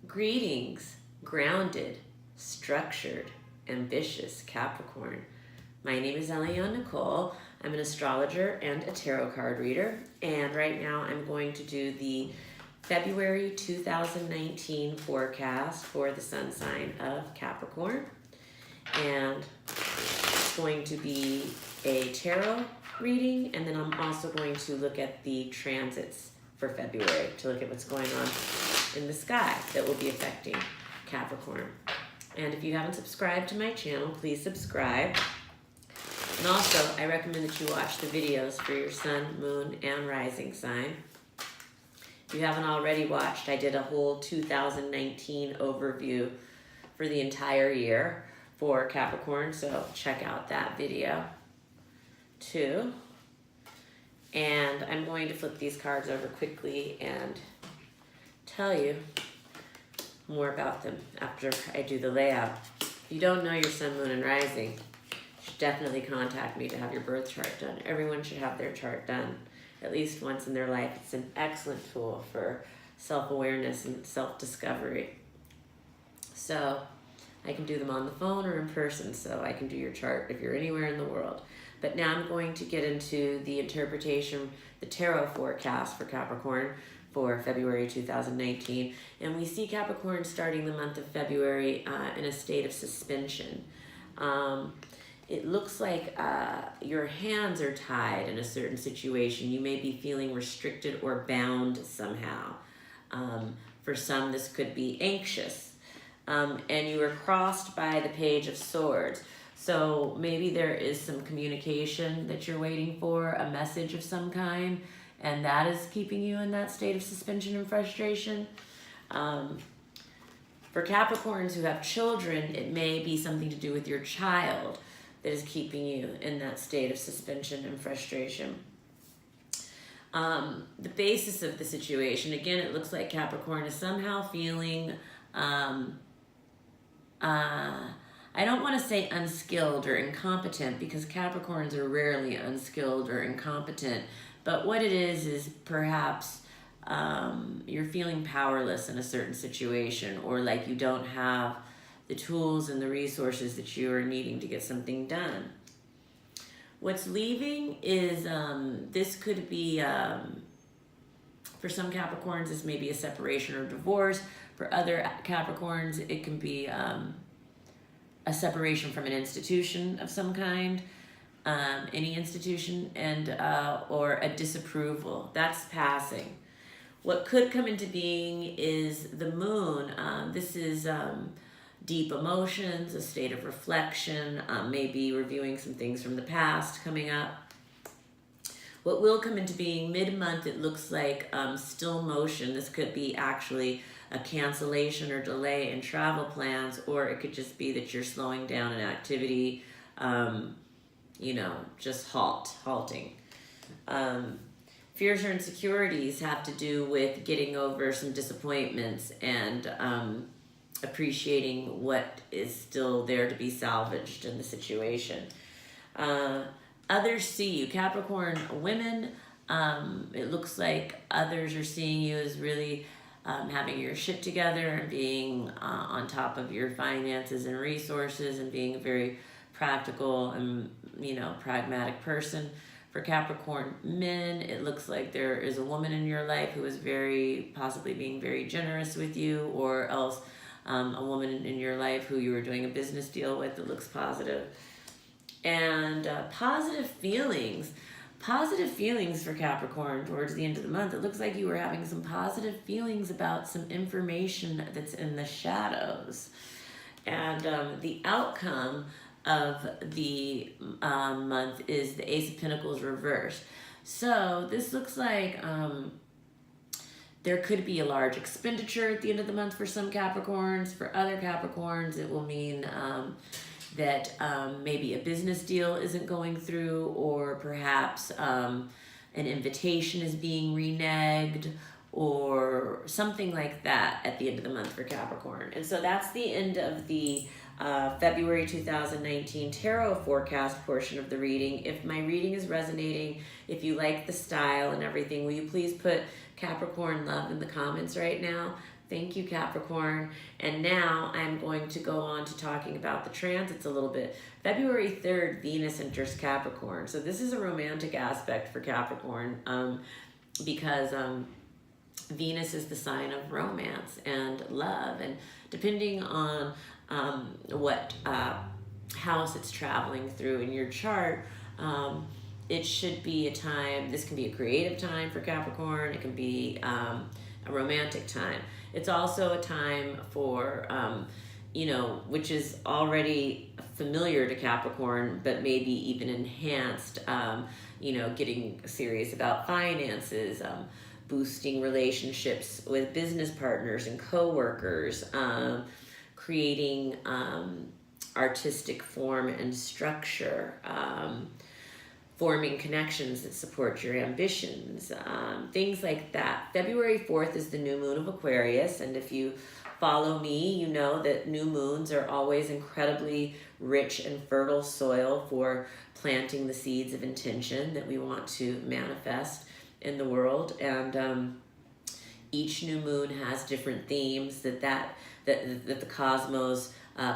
Greetings, grounded, structured, ambitious Capricorn. My name is Eliane Nicole. I'm an astrologer and a tarot card reader, and right now I'm going to do the February 2019 forecast for the sun sign of Capricorn. And it's going to be a tarot reading, and then I'm also going to look at the transits for February to look at what's going on in the sky that will be affecting Capricorn. And if you haven't subscribed to my channel, please subscribe. And also, I recommend that you watch the videos for your sun, moon, and rising sign. If you haven't already watched, I did a whole 2019 overview for the entire year for Capricorn, so check out that video too. And I'm going to flip these cards over quickly and tell you more about them after I do the layout. If you don't know your sun, moon, and rising, you should definitely contact me to have your birth chart done. Everyone should have their chart done at least once in their life. It's an excellent tool for self-awareness and self-discovery. So I can do them on the phone or in person, so I can do your chart if you're anywhere in the world. But now I'm going to get into the interpretation, the tarot forecast for Capricorn for February 2019. And we see Capricorn starting the month of February in a state of suspension. It looks like your hands are tied in a certain situation. You may be feeling restricted or bound somehow. For some, this could be anxious. And you were crossed by the Page of Swords. So maybe there is some communication that you're waiting for, a message of some kind, and that is keeping you in that state of suspension and frustration. For Capricorns who have children, it may be something to do with your child that is keeping you in that state of suspension and frustration. The basis of the situation, again, it looks like Capricorn is somehow feeling I don't want to say unskilled or incompetent, because Capricorns are rarely unskilled or incompetent, but what it is perhaps you're feeling powerless in a certain situation, or like you don't have the tools and the resources that you are needing to get something done. What's leaving is, this could be, for some Capricorns, this may be a separation or divorce. For other Capricorns, it can be a separation from an institution of some kind, any institution, and or a disapproval. That's passing. What could come into being is the moon. This is deep emotions, a state of reflection, maybe reviewing some things from the past coming up. What will come into being mid-month, it looks like still motion. This could be actually a cancellation or delay in travel plans, or it could just be that you're slowing down an activity, just halting. Fears or insecurities have to do with getting over some disappointments and appreciating what is still there to be salvaged in the situation. Others see you, Capricorn women, it looks like others are seeing you as really having your shit together and being on top of your finances and resources and being a very practical and pragmatic person. For Capricorn men, it looks like there is a woman in your life who is possibly being very generous with you, or else a woman in your life who you were doing a business deal with that looks positive. And positive feelings for Capricorn towards the end of the month. It looks like you were having some positive feelings about some information that's in the shadows. And the outcome of the month is the Ace of Pentacles reversed. So this looks like there could be a large expenditure at the end of the month for some Capricorns. For other Capricorns, it will mean that maybe a business deal isn't going through, or perhaps an invitation is being reneged, or something like that at the end of the month for Capricorn. And so that's the end of the February 2019 tarot forecast portion of the reading. If my reading is resonating, if you like the style and everything, will you please put Capricorn love in the comments right now? Thank you, Capricorn. And now I'm going to go on to talking about the transits a little bit. February 3rd, Venus enters Capricorn. So this is a romantic aspect for Capricorn because Venus is the sign of romance and love. And depending on what house it's traveling through in your chart, it should be a time, this can be a creative time for Capricorn. It can be a romantic time. It's also a time for, which is already familiar to Capricorn, but maybe even enhanced, getting serious about finances, boosting relationships with business partners and coworkers, creating artistic form and structure, forming connections that support your ambitions, things like that. February 4th is the new moon of Aquarius, and if you follow me, you know that new moons are always incredibly rich and fertile soil for planting the seeds of intention that we want to manifest in the world. And each new moon has different themes that the cosmos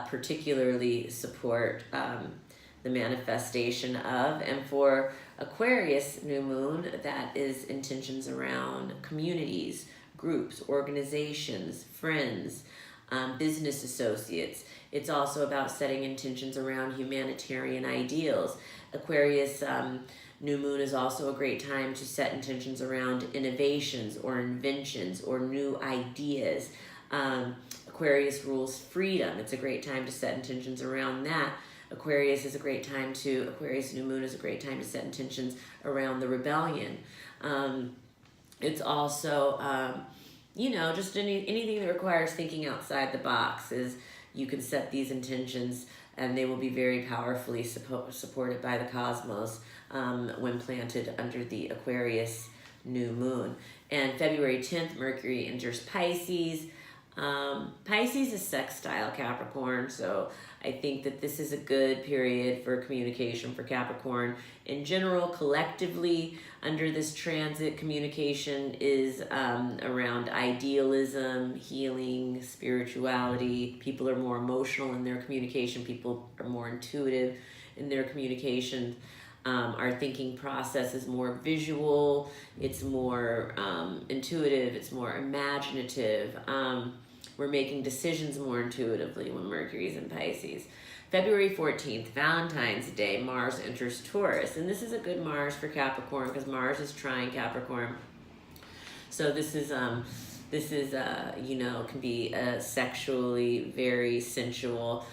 particularly support the manifestation of. And for Aquarius new moon, that is intentions around communities, groups, organizations, friends, business associates. It's also about setting intentions around humanitarian ideals. Aquarius new moon is also a great time to set intentions around innovations or inventions or new ideas. Aquarius rules freedom. It's a great time to set intentions around that. Aquarius new moon is a great time to set intentions around the rebellion. It's also, just anything that requires thinking outside the box is you can set these intentions, and they will be very powerfully supported by the cosmos when planted under the Aquarius new moon. And February 10th, Mercury enters Pisces. Pisces is sextile Capricorn, so I think that this is a good period for communication for Capricorn. In general, collectively, under this transit, communication is around idealism, healing, spirituality. People are more emotional in their communication. People are more intuitive in their communication. Our thinking process is more visual. It's more intuitive. It's more imaginative. We're making decisions more intuitively when Mercury's in Pisces. February 14th, Valentine's Day, Mars enters Taurus. And this is a good Mars for Capricorn because Mars is trine Capricorn. So this is can be a sexually very sensual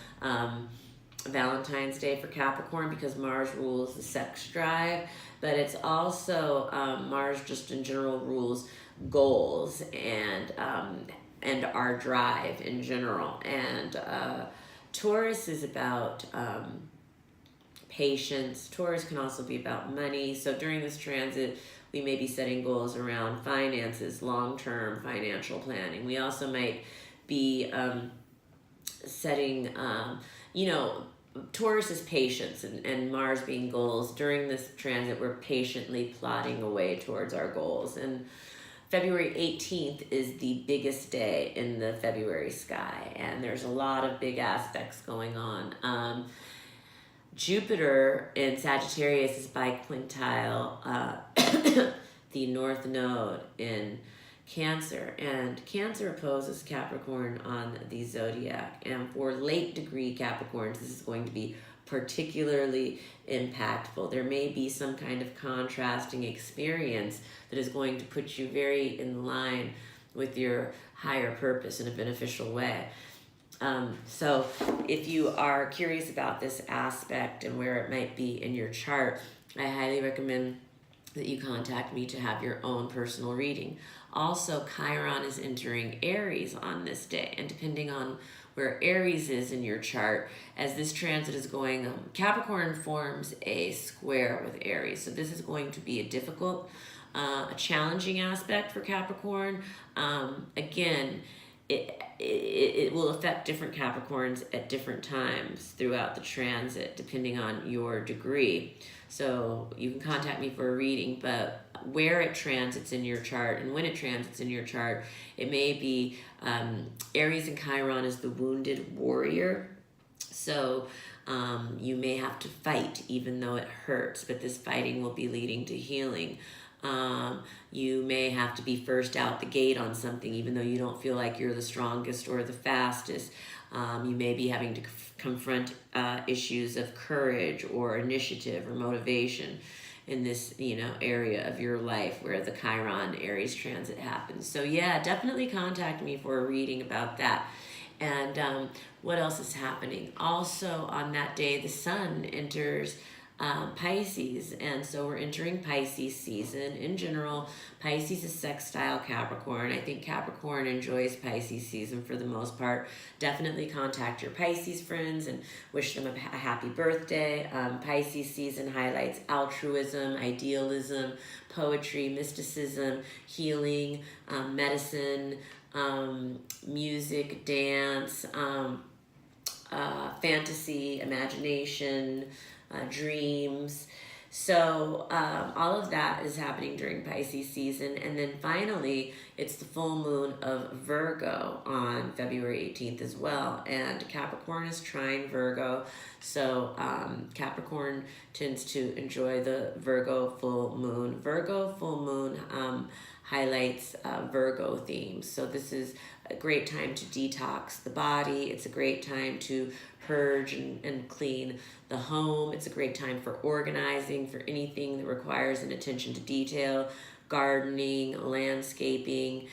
Valentine's Day for Capricorn because Mars rules the sex drive. But it's also, Mars just in general rules goals and our drive in general. And Taurus is about patience. Taurus can also be about money. So during this transit, we may be setting goals around finances, long-term financial planning. We also might be setting, Taurus is patience, and Mars being goals. During this transit, we're patiently plodding away towards our goals. And February 18th is the biggest day in the February sky, and there's a lot of big aspects going on. Jupiter in Sagittarius is biquintile the North Node in Cancer, and Cancer opposes Capricorn on the zodiac. And for late degree Capricorns, this is going to be particularly impactful. There may be some kind of contrasting experience that is going to put you very in line with your higher purpose in a beneficial way. So if you are curious about this aspect and where it might be in your chart, I highly recommend that you contact me to have your own personal reading. Also, Chiron is entering Aries on this day, and depending on where Aries is in your chart, as this transit is going, Capricorn forms a square with Aries. So this is going to be a difficult, a challenging aspect for Capricorn. Again, it will affect different Capricorns at different times throughout the transit, depending on your degree. So you can contact me for a reading, but where it transits in your chart and when it transits in your chart, it may be Aries and Chiron is the wounded warrior. So you may have to fight even though it hurts, but this fighting will be leading to healing. You may have to be first out the gate on something even though you don't feel like you're the strongest or the fastest. You may be having to confront issues of courage or initiative or motivation in this, area of your life where the Chiron Aries transit happens. So yeah, definitely contact me for a reading about that. And what else is happening? Also on that day, the sun enters Pisces, and so we're entering Pisces season. In general, Pisces is sextile Capricorn. I think Capricorn enjoys Pisces season for the most part. Definitely contact your Pisces friends and wish them a happy birthday. Pisces season highlights altruism, idealism, poetry, mysticism, healing, medicine, music, dance, fantasy, imagination, dreams. So all of that is happening during Pisces season. And then finally, it's the full moon of Virgo on February 18th as well. And Capricorn is trine Virgo. So Capricorn tends to enjoy the Virgo full moon. Virgo full moon highlights Virgo themes. So this is a great time to detox the body. It's a great time to purge and clean the home. It's a great time for organizing, for anything that requires an attention to detail, gardening, landscaping,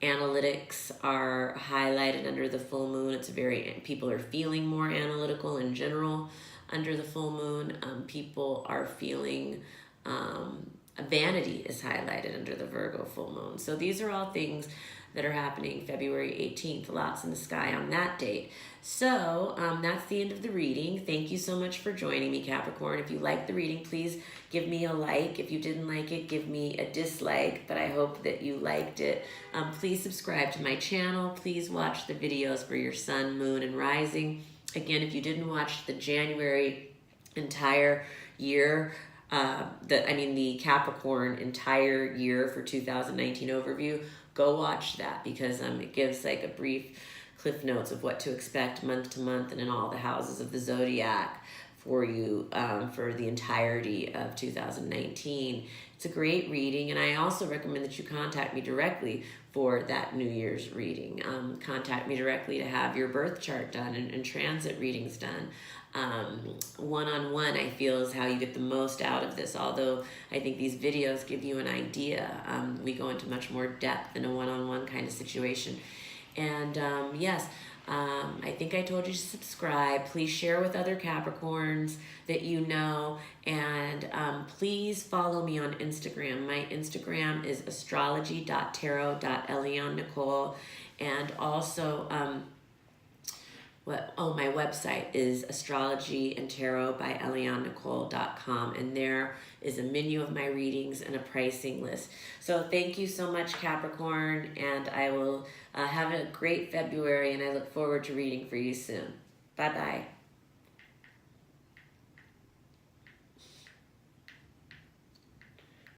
analytics are highlighted under the full moon. People are feeling more analytical in general under the full moon. People are feeling, vanity is highlighted under the Virgo full moon. So these are all things that are happening February 18th, lots in the sky on that date. So that's the end of the reading. Thank you so much for joining me, Capricorn. If you liked the reading, please give me a like. If you didn't like it, give me a dislike, but I hope that you liked it. Please subscribe to my channel. Please watch the videos for your sun, moon, and rising. Again, if you didn't watch the January entire year, the Capricorn entire year for 2019 overview, go watch that because it gives like a brief cliff notes of what to expect month to month and in all the houses of the zodiac for you for the entirety of 2019. It's a great reading, and I also recommend that you contact me directly for that New Year's reading. Contact me directly to have your birth chart done and transit readings done. One-on-one, I feel, is how you get the most out of this, although I think these videos give you an idea. We go into much more depth in a one-on-one kind of situation. And yes, I think I told you to subscribe. Please share with other Capricorns that you know, and please follow me on Instagram. My Instagram is astrology.tarot.eleonnicole, and also my website is astrologyandtarot.com, and there is a menu of my readings and a pricing list. So thank you so much, Capricorn, and I will have a great February, and I look forward to reading for you soon. Bye-bye.